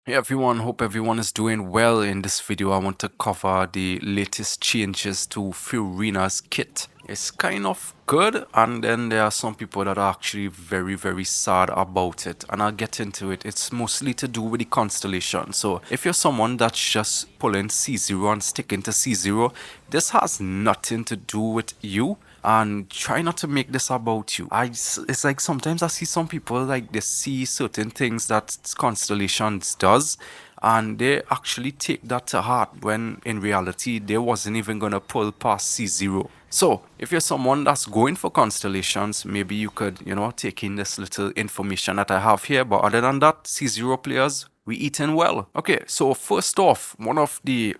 Hey everyone, hope everyone is doing well. In this video, I want to cover the latest changes to Furina's kit. It's kind of good, and then there are some people that are actually very sad about it, and I'll get into it. It's mostly to do with the Constellation. So if you're someone that's just pulling C0 and sticking to C0, this has nothing to do with you, and try not to make this about you. It's like sometimes I see some people like they see certain things that Constellations does, and they actually take that to heart when in reality they wasn't even gonna pull past C0. So if you're someone that's going for Constellations, maybe you could, take in this little information that I have here. But other than that, C0 players, we eating well. Okay, so first off, one of the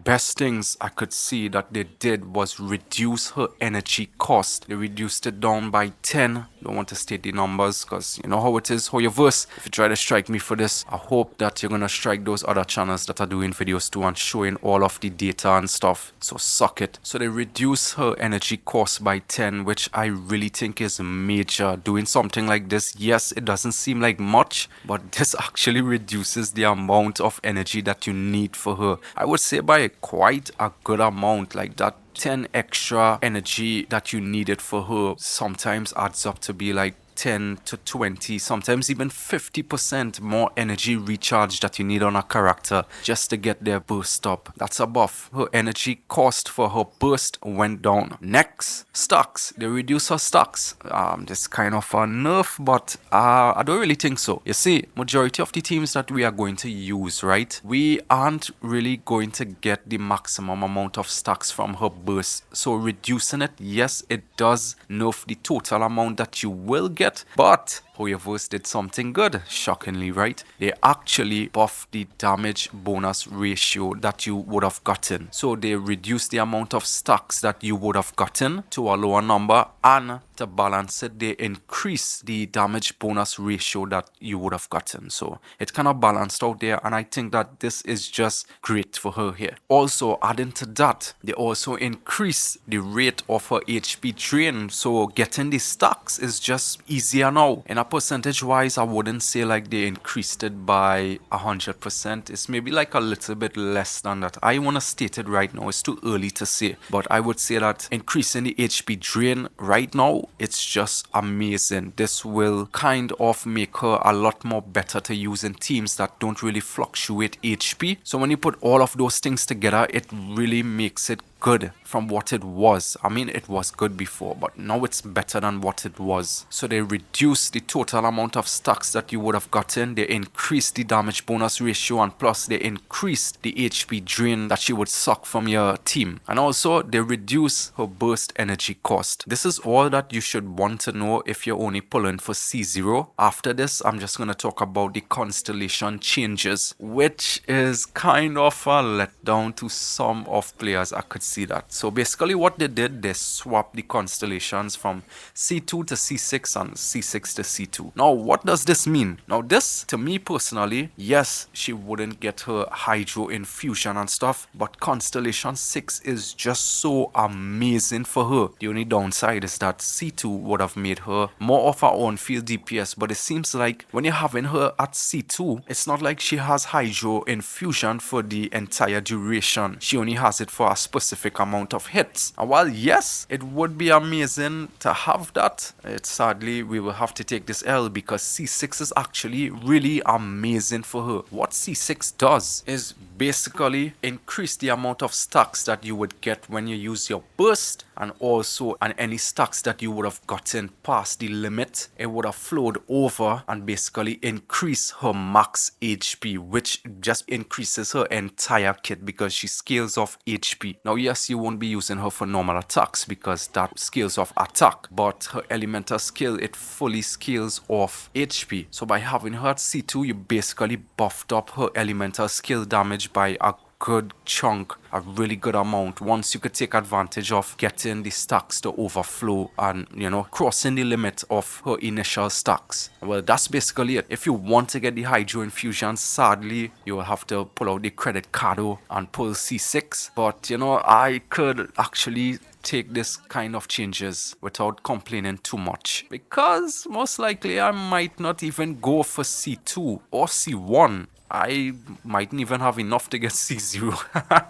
best things I could see that they did was reduce her energy cost. They reduced it down by 10. Don't want to state the numbers because you know how it is, how you verse. If you try to strike me for this, I hope that you're gonna strike those other channels that are doing videos too and showing all of the data and stuff. So suck it. So they reduce her energy cost by 10, which I really think is major. Doing something like this, yes, it doesn't seem like much, but this actually reduces the amount of energy that you need for her. I would say by quite a good amount, like that 10 extra energy that you needed for her sometimes adds up to be like 10 to 20, sometimes even 50% more energy recharge that you need on a character just to get their burst up. That's a buff. Her energy cost for her burst went down. Next, stacks. They reduce her stacks. This kind of a nerf, but I don't really think so. You see, majority of the teams that we are going to use, right? We aren't really going to get the maximum amount of stacks from her burst. So reducing it, yes, it does nerf the total amount that you will get. But Hoyoverse did something good, shockingly, right? They actually buffed the damage bonus ratio that you would have gotten. So they reduced the amount of stacks that you would have gotten to a lower number, and to balance it, they increased the damage bonus ratio that you would have gotten. So it kind of balanced out there, and I think that this is just great for her here. Also, adding to that, they also increased the rate of her HP drain. So getting the stacks is just easier now. In a percentage wise, I wouldn't say like they increased it by 100%. It's maybe like a little bit less than that. I want to state it right now. It's too early to say, but I would say that increasing the HP drain right now, it's just amazing. This will kind of make her a lot more better to use in teams that don't really fluctuate HP. So when you put all of those things together, it really makes it good from what it was. I mean, it was good before, but now it's better than what it was. So they reduced the total amount of stacks that you would have gotten. They increased the damage bonus ratio, and plus they increased the HP drain that she would suck from your team. And also they reduce her burst energy cost. This is all that you should want to know if you're only pulling for C0. After this, I'm just going to talk about the Constellation changes, which is kind of a letdown to some of players. I could see that. So basically what they did, they swapped the constellations from C2 to C6 and C6 to C2. Now what does this mean? Now this, to me personally, yes, she wouldn't get her hydro infusion and stuff, but Constellation 6 is just so amazing for her. The only downside is that C2 would have made her more of her own field DPS, but it seems like when you're having her at C2, it's not like she has hydro infusion for the entire duration. She only has it for a specific amount of hits. And while yes, it would be amazing to have that, it's sadly we will have to take this L because C6 is actually really amazing for her. What C6 does is basically increase the amount of stacks that you would get when you use your burst, and also any stacks that you would have gotten past the limit, it would have flowed over and basically increase her max HP, which just increases her entire kit because she scales off HP. Now yes, you won't be using her for normal attacks because that scales off attack, but her elemental skill, it fully scales off HP. So by having her at C2, you basically buffed up her elemental skill damage by a good chunk, a really good amount, once you could take advantage of getting the stacks to overflow and, crossing the limit of her initial stacks. Well, that's basically it. If you want to get the hydro infusion, sadly, you will have to pull out the credit card and pull C6. But, I could actually take this kind of changes without complaining too much, because most likely I might not even go for C2 or C1. I mightn't even have enough to get C0.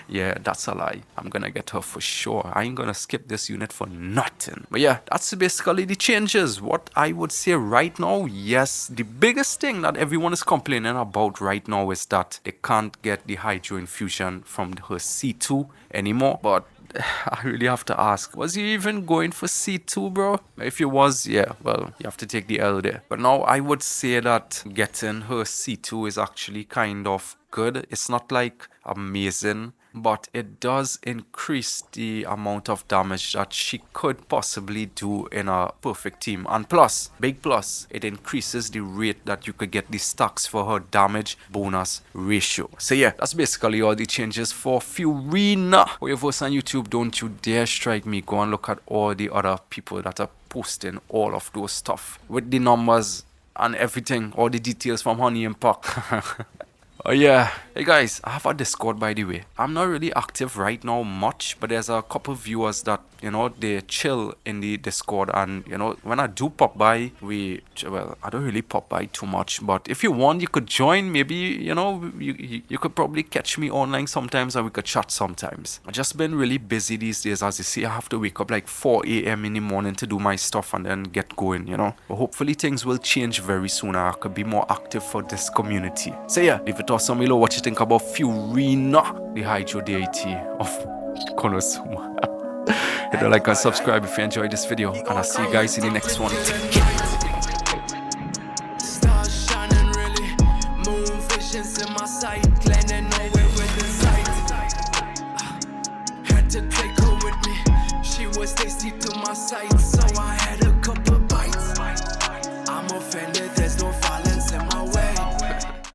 Yeah, that's a lie. I'm gonna get her for sure. I ain't gonna skip this unit for nothing. But yeah, that's basically the changes. What I would say right now, yes, the biggest thing that everyone is complaining about right now is that they can't get the Hydro Infusion from her C2 anymore. But I really have to ask, was he even going for C2, bro? If he was, yeah, well, you have to take the L there. But now I would say that getting her C2 is actually kind of good. It's not like amazing, but it does increase the amount of damage that she could possibly do in a perfect team. And plus, big plus, it increases the rate that you could get the stacks for her damage bonus ratio. So yeah, that's basically all the changes for Furina. For your voice on YouTube, don't you dare strike me. Go and look at all the other people that are posting all of those stuff with the numbers and everything, all the details from Honey Impact. Oh yeah, hey guys, I have a Discord by the way. I'm not really active right now much, but there's a couple viewers that, you know, they chill in the Discord, and you know, when I do pop by, I don't really pop by too much, but if you want, you could join. Maybe, you know, you could probably catch me online sometimes and we could chat sometimes. I've just been really busy these days. As you see, I have to wake up like 4 a.m. in the morning to do my stuff and then get going, you know. But hopefully things will change very soon and I could be more active for this community. So yeah, leave it awesome below what you think about Furina, the Hydro deity of Konosuma. Hit the like and subscribe if you enjoyed this video, and I'll see you guys in the next one. Take care. Stars shining really, moon visions in my sight, landing nowhere with the sight. Had to take her with me, she was tasty to my sight, so I had a couple bites. I'm offended.